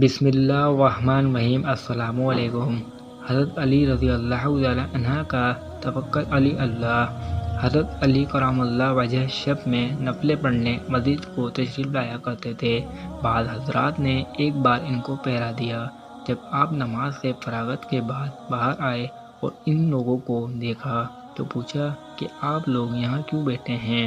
بسم اللہ الرحمن الرحیم۔ السلام علیکم۔ حضرت علی رضی اللہ تعالی عنہ کا توکل علی اللہ۔ حضرت علی کرم اللہ وجہ شب میں نفلیں پڑھنے مسجد کو تشریف لایا کرتے تھے۔ بعض حضرات نے ایک بار ان کو پہرا دیا۔ جب آپ نماز سے فراغت کے بعد باہر آئے اور ان لوگوں کو دیکھا تو پوچھا کہ آپ لوگ یہاں کیوں بیٹھے ہیں؟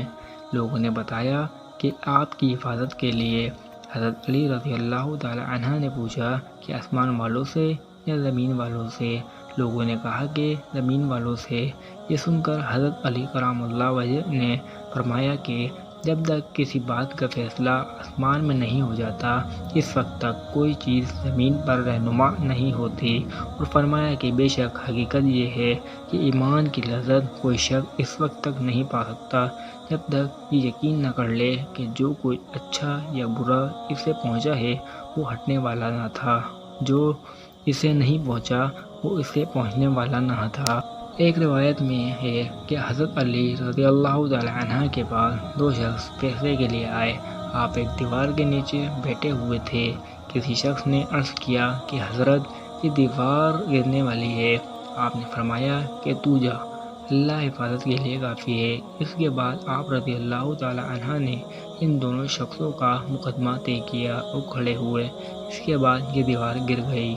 لوگوں نے بتایا کہ آپ کی حفاظت کے لیے۔ حضرت علی رضی اللہ تعالی عنہ نے پوچھا کہ آسمان والوں سے یا زمین والوں سے؟ لوگوں نے کہا کہ زمین والوں سے۔ یہ سن کر حضرت علی کرم اللہ وجہ نے فرمایا کہ جب تک کسی بات کا فیصلہ آسمان میں نہیں ہو جاتا اس وقت تک کوئی چیز زمین پر رہنما نہیں ہوتی، اور فرمایا کہ بے شک حقیقت یہ ہے کہ ایمان کی لذت کوئی شخص اس وقت تک نہیں پا سکتا جب تک یہ یقین نہ کر لے کہ جو کوئی اچھا یا برا اسے پہنچا ہے وہ ہٹنے والا نہ تھا، جو اسے نہیں پہنچا وہ اسے پہنچنے والا نہ تھا۔ ایک روایت میں ہے کہ حضرت علی رضی اللہ تعالی عنہ کے پاس دو شخص پیسے کے لیے آئے۔ آپ ایک دیوار کے نیچے بیٹھے ہوئے تھے۔ کسی شخص نے عرض کیا کہ حضرت یہ دیوار گرنے والی ہے۔ آپ نے فرمایا کہ تو جا، اللہ حفاظت کے لیے کافی ہے۔ اس کے بعد آپ رضی اللہ تعالی عنہ نے ان دونوں شخصوں کا مقدمہ طے کیا اور کھڑے ہوئے۔ اس کے بعد یہ دیوار گر گئی۔